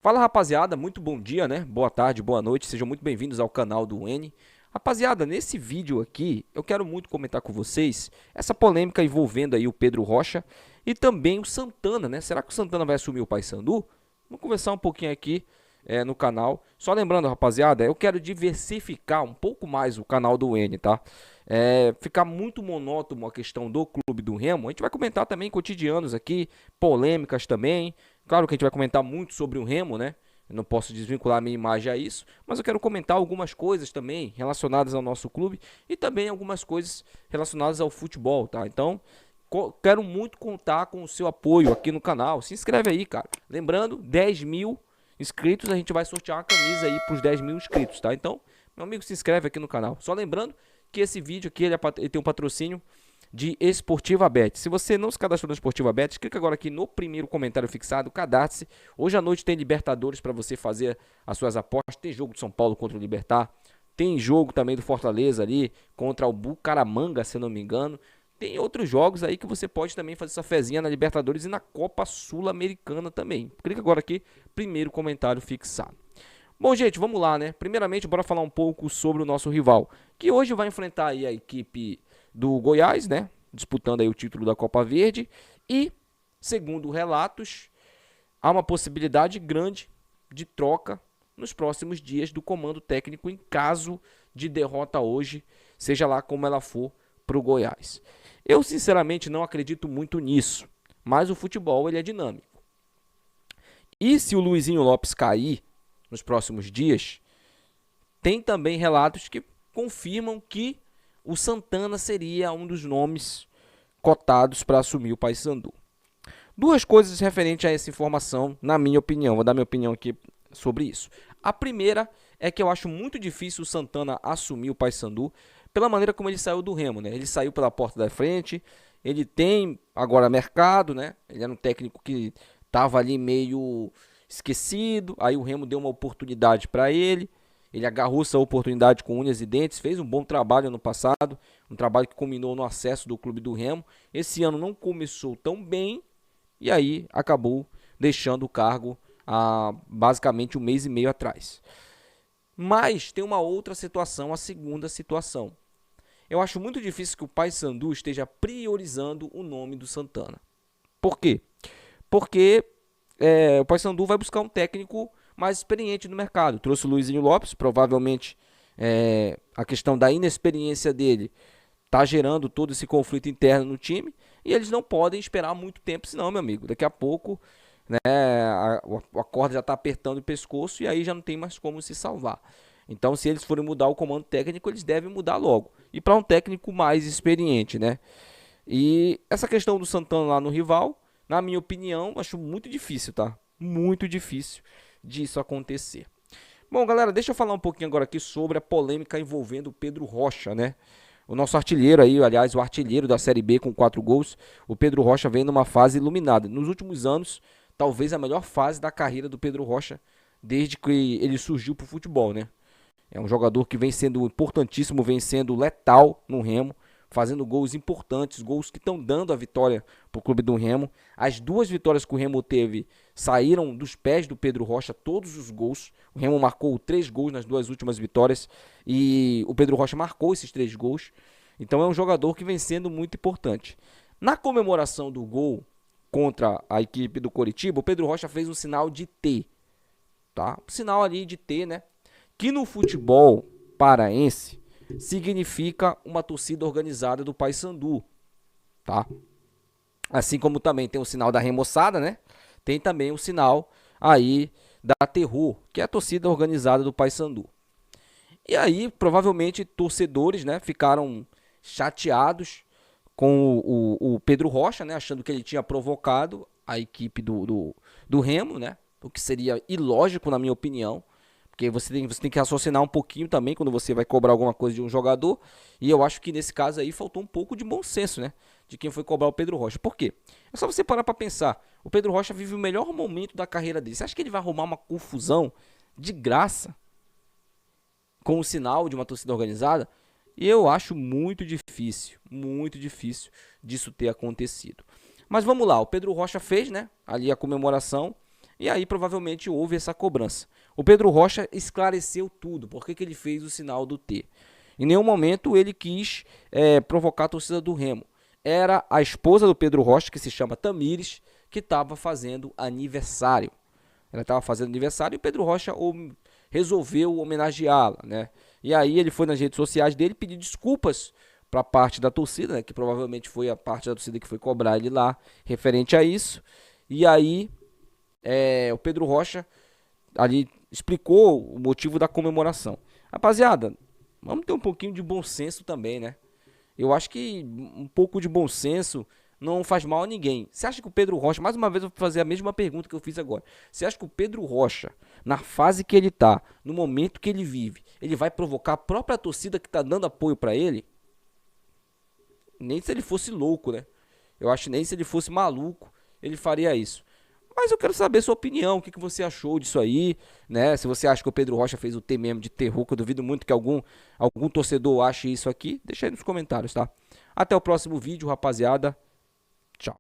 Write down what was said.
Fala rapaziada, muito bom dia, né? Boa tarde, boa noite, sejam muito bem-vindos ao canal do N. Rapaziada, nesse vídeo aqui eu quero muito comentar com vocês essa polêmica envolvendo aí o Pedro Rocha e também o Santana, né? Será que o Santana vai assumir o Paysandu? Vamos conversar um pouquinho aqui no canal. Só lembrando, rapaziada, eu quero diversificar um pouco mais o canal do N, tá? Ficar muito monótono a questão do Clube do Remo. A gente vai comentar também cotidianos aqui, polêmicas também. Claro que a gente vai comentar muito sobre o Remo, né? Eu não posso desvincular a minha imagem a isso, mas eu quero comentar algumas coisas também relacionadas ao nosso clube e também algumas coisas relacionadas ao futebol, tá? Então, quero muito contar com o seu apoio aqui no canal. Se inscreve aí, cara. Lembrando, 10 mil inscritos, a gente vai sortear uma camisa aí para os 10 mil inscritos, tá? Então, meu amigo, se inscreve aqui no canal. Só lembrando que esse vídeo aqui ele tem um patrocínio de Esportiva Bet. Se você não se cadastrou na Esportiva Bet, clica agora aqui no primeiro comentário fixado, cadastre-se. Hoje à noite tem Libertadores para você fazer as suas apostas. Tem jogo do São Paulo contra o Libertad. Tem jogo também do Fortaleza ali contra o Bucaramanga, se eu não me engano. Tem outros jogos aí que você pode também fazer essa fezinha na Libertadores e na Copa Sul-Americana também. Clica agora aqui, primeiro comentário fixado. Bom, gente, vamos lá, né? Primeiramente, bora falar um pouco sobre o nosso rival, que hoje vai enfrentar aí a equipe do Goiás, né? Disputando aí o título da Copa Verde. E, segundo relatos, há uma possibilidade grande de troca nos próximos dias do comando técnico em caso de derrota hoje, seja lá como ela for para o Goiás. Eu, sinceramente, não acredito muito nisso, mas o futebol ele é dinâmico. E se o Luizinho Lopes cair nos próximos dias, tem também relatos que confirmam que o Santana seria um dos nomes cotados para assumir o Paysandu. Duas coisas referentes a essa informação, na minha opinião. Vou dar minha opinião aqui sobre isso. A primeira é que eu acho muito difícil o Santana assumir o Paysandu pela maneira como ele saiu do Remo, né? Ele saiu pela porta da frente, ele tem agora mercado, né? Ele era um técnico que estava ali meio esquecido, aí o Remo deu uma oportunidade para ele. Ele agarrou essa oportunidade com unhas e dentes, fez um bom trabalho ano passado, um trabalho que culminou no acesso do clube do Remo. Esse ano não começou tão bem e aí acabou deixando o cargo há basicamente um mês e meio atrás. Mas tem uma outra situação, a segunda situação. Eu acho muito difícil que o Paysandu esteja priorizando o nome do Santana. Por quê? Porque o Paysandu vai buscar um técnico mais experiente no mercado. Trouxe o Luizinho Lopes, provavelmente a questão da inexperiência dele está gerando todo esse conflito interno no time e eles não podem esperar muito tempo, senão, meu amigo, daqui a pouco, né, a corda já está apertando o pescoço e aí já não tem mais como se salvar. Então, se eles forem mudar o comando técnico, eles devem mudar logo. E para um técnico mais experiente, né? E essa questão do Santana lá no rival, na minha opinião, acho muito difícil, tá? Muito difícil disso acontecer. Bom, galera, deixa eu falar um pouquinho agora aqui sobre a polêmica envolvendo o Pedro Rocha, né? O nosso artilheiro aí, aliás, o artilheiro da Série B com 4 gols, o Pedro Rocha vem numa fase iluminada. Nos últimos anos, talvez a melhor fase da carreira do Pedro Rocha desde que ele surgiu pro futebol, né? É um jogador que vem sendo importantíssimo, vem sendo letal no Remo, fazendo gols importantes, gols que estão dando a vitória para o clube do Remo. As duas vitórias que o Remo teve saíram dos pés do Pedro Rocha, todos os gols. O Remo marcou 3 gols nas duas últimas vitórias e o Pedro Rocha marcou esses 3 gols. Então é um jogador que vem sendo muito importante. Na comemoração do gol contra a equipe do Coritiba, o Pedro Rocha fez um sinal de T, tá? Um sinal ali de T, né? Que no futebol paraense significa uma torcida organizada do Paysandu, tá? Assim como também tem o sinal da remoçada, né? Tem também o sinal aí da Terror, que é a torcida organizada do Paysandu. E aí, provavelmente, torcedores, né, ficaram chateados com o Pedro Rocha, né, achando que ele tinha provocado a equipe do Remo, né? O que seria ilógico, na minha opinião. Porque você tem que raciocinar um pouquinho também quando você vai cobrar alguma coisa de um jogador. E eu acho que nesse caso aí faltou um pouco de bom senso, né? De quem foi cobrar o Pedro Rocha. Por quê? É só você parar pra pensar. O Pedro Rocha vive o melhor momento da carreira dele. Você acha que ele vai arrumar uma confusão de graça com o sinal de uma torcida organizada? E eu acho muito difícil disso ter acontecido. Mas vamos lá, o Pedro Rocha fez, né? Ali a comemoração. E aí provavelmente houve essa cobrança. O Pedro Rocha esclareceu tudo, por que ele fez o sinal do T. Em nenhum momento ele quis provocar a torcida do Remo. Era a esposa do Pedro Rocha, que se chama Tamires, que estava fazendo aniversário. Ela estava fazendo aniversário e o Pedro Rocha resolveu homenageá-la, né? E aí ele foi nas redes sociais dele pedir desculpas para a parte da torcida, né? Que provavelmente foi a parte da torcida que foi cobrar ele lá referente a isso. E aí o Pedro Rocha ali explicou o motivo da comemoração. Rapaziada, vamos ter um pouquinho de bom senso também, né? Eu acho que um pouco de bom senso não faz mal a ninguém. Você acha que o Pedro Rocha, mais uma vez eu vou fazer a mesma pergunta que eu fiz agora. Você acha que o Pedro Rocha, na fase que ele tá, no momento que ele vive, ele vai provocar a própria torcida que tá dando apoio pra ele? Nem se ele fosse louco, né? Eu acho que nem se ele fosse maluco, ele faria isso. Mas eu quero saber sua opinião, o que você achou disso aí, né? Se você acha que o Pedro Rocha fez o T mesmo de terror, que eu duvido muito que algum torcedor ache isso aqui, deixa aí nos comentários, tá? Até o próximo vídeo, rapaziada.